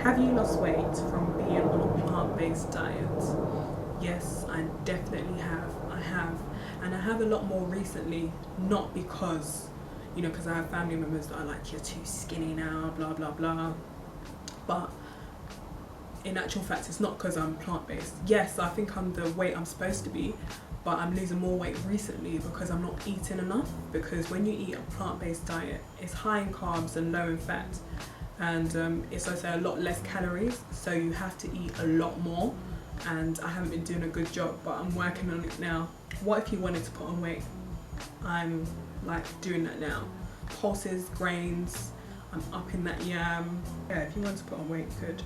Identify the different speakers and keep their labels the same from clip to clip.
Speaker 1: Have you lost weight from being on a plant-based diet? Yes, I definitely have. I have. And I have a lot more recently, not because, because I have family members that are like, you're too skinny now, blah, blah, blah. But in actual fact, it's not because I'm plant-based. Yes, I think I'm the weight I'm supposed to be, but I'm losing more weight recently because I'm not eating enough. Because when you eat a plant-based diet, it's high in carbs and low in fat. And it's also a lot less calories, so you have to eat a lot more, and I haven't been doing a good job, but I'm working on it now. What if you wanted to put on weight? I'm like doing that now. Pulses, grains, I'm upping that yam. Yeah, if you want to put on weight, you could.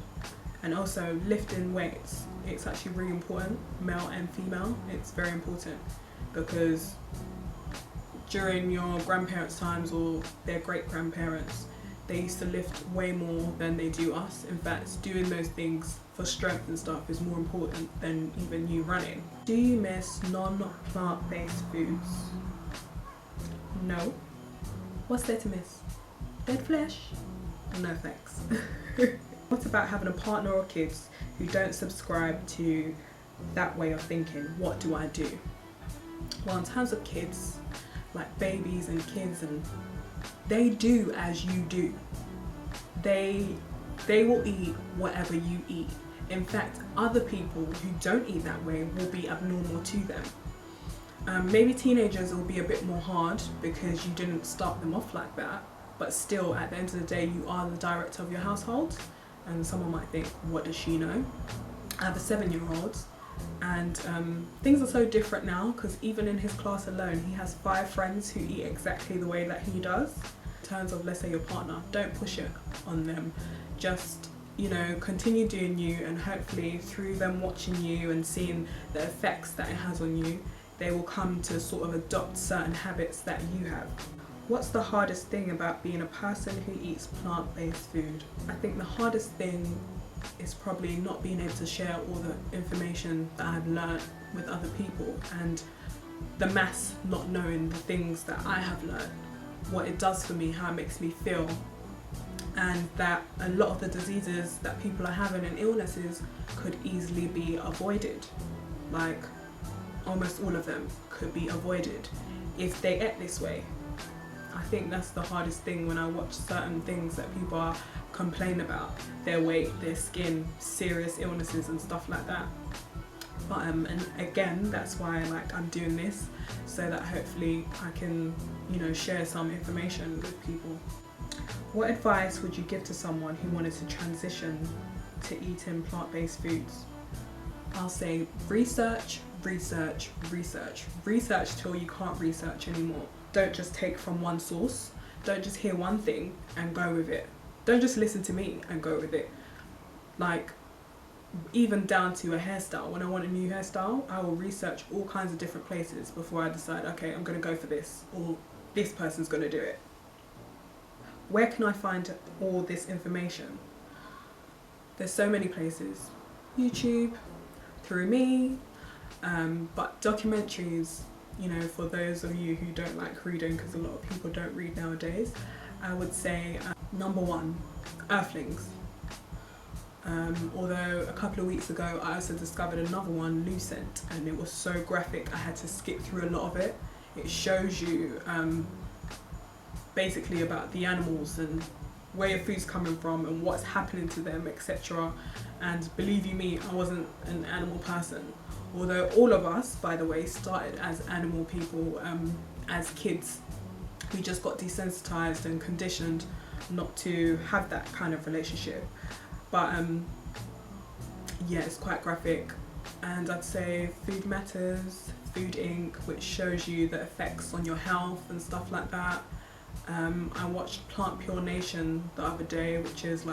Speaker 1: And also lifting weights, it's actually really important, male and female. It's very important because during your grandparents' times or their great-grandparents, they used to lift way more than they do us. In fact, doing those things for strength and stuff is more important than even you running. Do you miss non-plant-based foods? No. What's there to miss? Dead flesh? No thanks. What about having a partner or kids who don't subscribe to that way of thinking? What do I do? Well, in terms of kids, like babies and kids, and they do as you do. They will eat whatever you eat. In fact, other people who don't eat that way will be abnormal to them. Maybe teenagers will be a bit more hard because you didn't start them off like that, but still at the end of the day you are the director of your household, and someone might think, what does she know? I have a 7-year-old, and things are so different now because even in his class alone he has 5 friends who eat exactly the way that he does. In terms of, let's say, your partner, don't push it on them. Just, continue doing you, and hopefully through them watching you and seeing the effects that it has on you, they will come to sort of adopt certain habits that you have. What's the hardest thing about being a person who eats plant-based food? I think the hardest thing is probably not being able to share all the information that I've learned with other people, and the mass not knowing the things that I have learned, what it does for me, how it makes me feel, and that a lot of the diseases that people are having and illnesses could easily be avoided. Like almost all of them could be avoided if they ate this way. I think that's the hardest thing when I watch certain things that people are complaining about, their weight, their skin, serious illnesses and stuff like that. But and again, that's why I'm doing this, so that hopefully I can, share some information with people. What advice would you give to someone who wanted to transition to eating plant-based foods? I'll say research, research, research. Research till you can't research anymore. Don't just take from one source. Don't just hear one thing and go with it. Don't just listen to me and go with it. Like, even down to a hairstyle. When I want a new hairstyle, I will research all kinds of different places before I decide, okay, I'm going to go for this, or this person's going to do it. Where can I find all this information? There's so many places. YouTube, through me, but documentaries, for those of you who don't like reading, because a lot of people don't read nowadays, I would say number 1, Earthlings. Although a couple of weeks ago I also discovered another one, Lucent, and it was so graphic I had to skip through a lot of it. It shows you basically about the animals and where your food's coming from and what's happening to them, etc. And believe you me, I wasn't an animal person. Although all of us, by the way, started as animal people as kids. We just got desensitized and conditioned not to have that kind of relationship. But yeah, it's quite graphic. And I'd say Food Matters, Food Inc., which shows you the effects on your health and stuff like that. I watched Plantpure Nation the other day, which is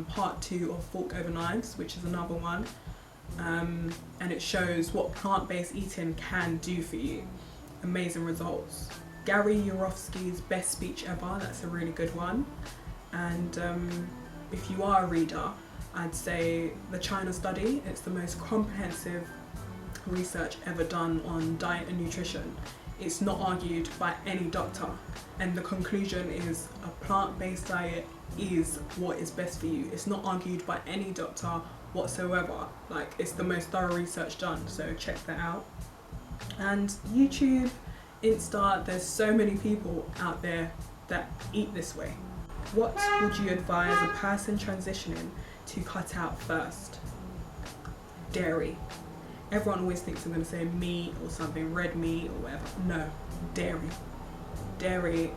Speaker 1: part 2 of Fork Over Knives, which is another one. And it shows what plant-based eating can do for you. Amazing results. Gary Yourosky's Best Speech Ever, that's a really good one. And if you are a reader, I'd say The China Study. It's the most comprehensive research ever done on diet and nutrition. It's not argued by any doctor, and the conclusion is a plant-based diet is what is best for you. It's not argued by any doctor whatsoever. Like, it's the most thorough research done, so check that out. And YouTube, Insta, there's so many people out there that eat this way. What would you advise a person transitioning to cut out first? Dairy. Everyone always thinks I'm going to say meat or something, red meat or whatever. No, dairy. Dairy,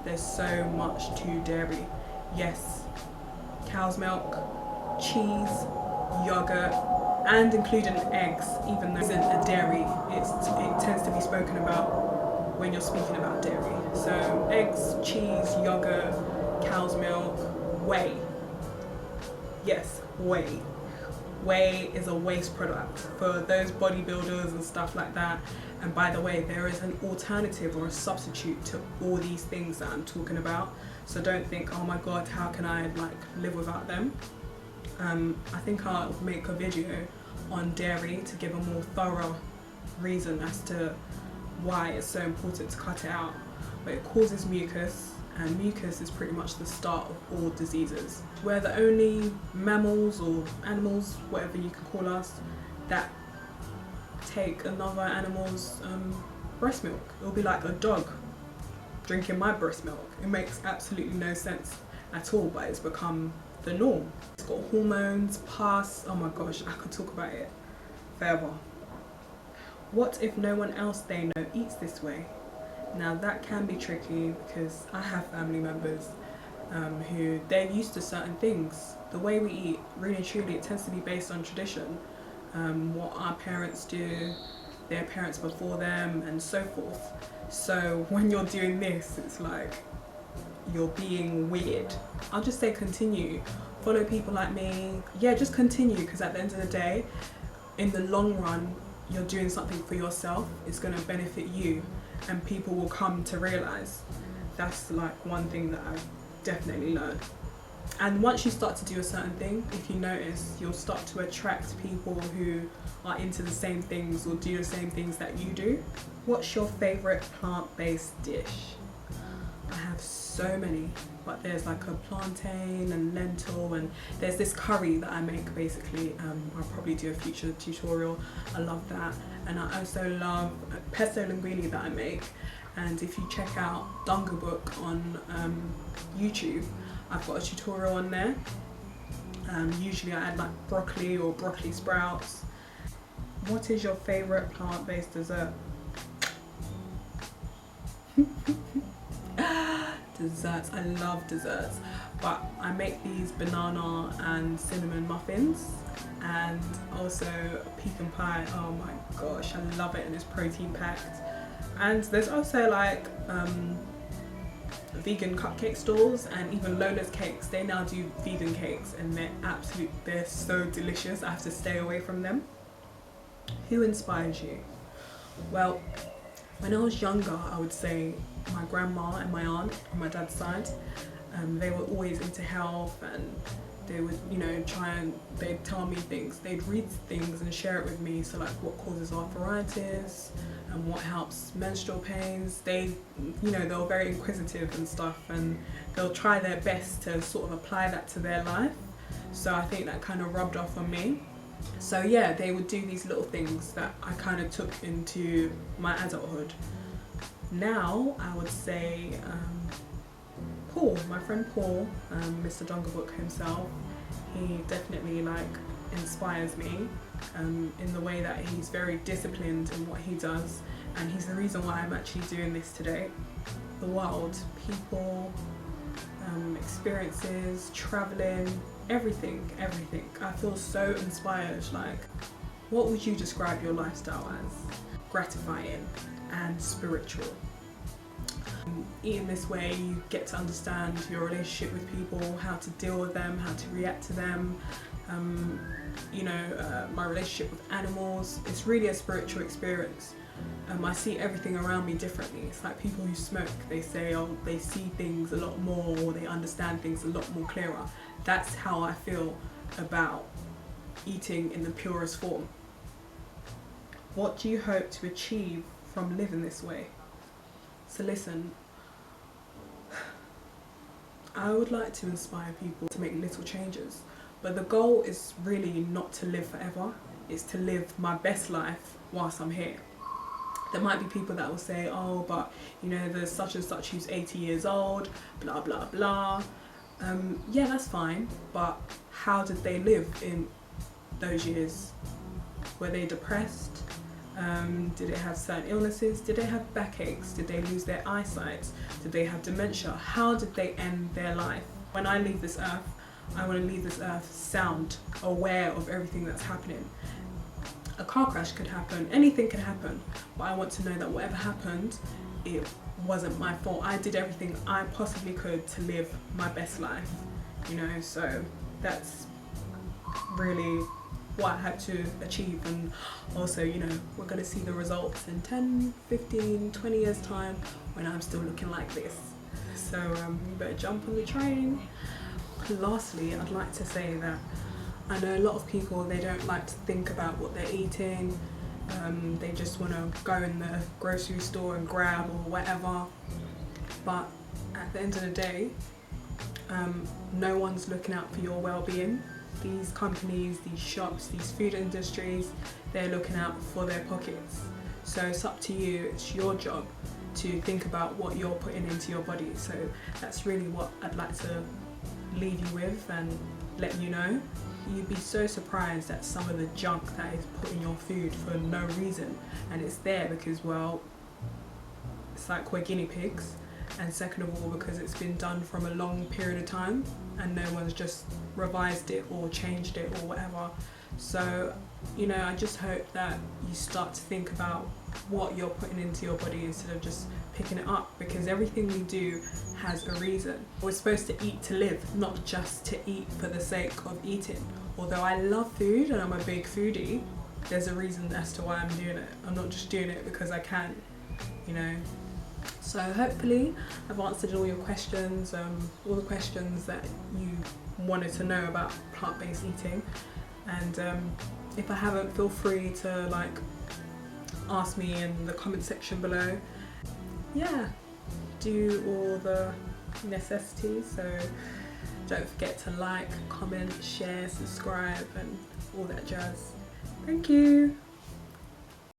Speaker 1: there's so much to dairy. Yes, cow's milk, cheese, yogurt, and including eggs, even though it isn't a dairy, it tends to be spoken about when you're speaking about dairy. So eggs, cheese, yogurt, cow's milk, whey. Yes, whey. Whey is a waste product for those bodybuilders and stuff like that. And by the way, there is an alternative or a substitute to all these things that I'm talking about. So don't think, oh my god, how can I like live without them? I think I'll make a video on dairy to give a more thorough reason as to why it's so important to cut it out. But it causes mucus, and mucus is pretty much the start of all diseases. We're the only mammals or animals, whatever you can call us, that take another animal's breast milk. It'll be like a dog drinking my breast milk. It makes absolutely no sense at all, but it's become the norm. It's got hormones, pus, oh my gosh, I could talk about it forever. What if no one else they know eats this way? Now that can be tricky, because I have family members who they're used to certain things. The way we eat, really and truly, it tends to be based on tradition. What our parents do, their parents before them, and so forth. So when you're doing this, it's like you're being weird. I'll just say continue. Follow people like me. Yeah, just continue, because at the end of the day, in the long run, you're doing something for yourself. It's going to benefit you, and people will come to realize. That's like one thing that I've definitely learned. And once you start to do a certain thing, if you notice, you'll start to attract people who are into the same things or do the same things that you do. What's your favorite plant-based dish? I have so many, but there's like a plantain and lentil, and there's this curry that I make basically. I'll probably do a future tutorial. I love that. And I also love pesto linguine that I make. And if you check out Dunga Book on YouTube, I've got a tutorial on there. Usually I add like broccoli or broccoli sprouts. What is your favorite plant-based dessert? Desserts, I love desserts, but I make these banana and cinnamon muffins, and also pecan pie. Oh my gosh, I love it, and it's protein packed. And there's also like vegan cupcake stores, and even Lola's Cakes, they now do vegan cakes, and they're so delicious. I have to stay away from them. Who inspires you? Well, when I was younger, I would say my grandma and my aunt on my dad's side. They were always into health, and they would, they'd tell me things. They'd read things and share it with me. So like what causes arthritis and what helps menstrual pains. They were very inquisitive and stuff, and they'll try their best to sort of apply that to their life. So I think that kind of rubbed off on me. So yeah, they would do these little things that I kind of took into my adulthood. Now I would say Paul, my friend Paul, Mr. Dungabook himself, he definitely inspires me in the way that he's very disciplined in what he does, and he's the reason why I'm actually doing this today. The world, people, experiences, traveling, everything. I feel so inspired. What would you describe your lifestyle as? Gratifying and spiritual. Eating this way, you get to understand your relationship with people, how to deal with them, how to react to them. My relationship with animals. It's really a spiritual experience. I see everything around me differently. It's like people who smoke, they say, they see things a lot more, or they understand things a lot more clearer. That's how I feel about eating in the purest form. What do you hope to achieve from living this way. So listen, I would like to inspire people to make little changes, but the goal is really not to live forever. It's to live my best life whilst I'm here. There might be people that will say, oh, but you know, there's such and such who's 80 years old, blah, blah, blah. Yeah, that's fine, but how did they live in those years? Were they depressed? Did they have certain illnesses? Did they have backaches? Did they lose their eyesight? Did they have dementia? How did they end their life? When I leave this earth, I want to leave this earth sound, aware of everything that's happening. A car crash could happen, anything could happen, but I want to know that whatever happened, it wasn't my fault. I did everything I possibly could to live my best life, you know, so that's really what I had to achieve. And also, you know, we're going to see the results in 10, 15, 20 years time when I'm still looking like this. So you better jump on the train. Lastly, I'd like to say that I know a lot of people, they don't like to think about what they're eating. They just want to go in the grocery store and grab or whatever. But at the end of the day, no one's looking out for your well-being. These companies, these shops, these food industries, they're looking out for their pockets. So it's up to you, it's your job to think about what you're putting into your body. So that's really what I'd like to leave you with and let you know. You'd be so surprised at some of the junk that is put in your food for no reason, and it's there because, well, it's like we're guinea pigs, and second of all because it's been done from a long period of time and no one's just revised it or changed it or whatever. So, you know, I just hope that you start to think about what you're putting into your body instead of just picking it up, because everything we do has a reason. We're supposed to eat to live, not just to eat for the sake of eating. Although I love food and I'm a big foodie, there's a reason as to why I'm doing it. I'm not just doing it because I can, you know. So hopefully I've answered all your questions, all the questions that you wanted to know about plant-based eating. And if I haven't, feel free to like ask me in the comment section below. Yeah, do all the necessities, so don't forget to like, comment, share, subscribe and all that jazz. Thank you.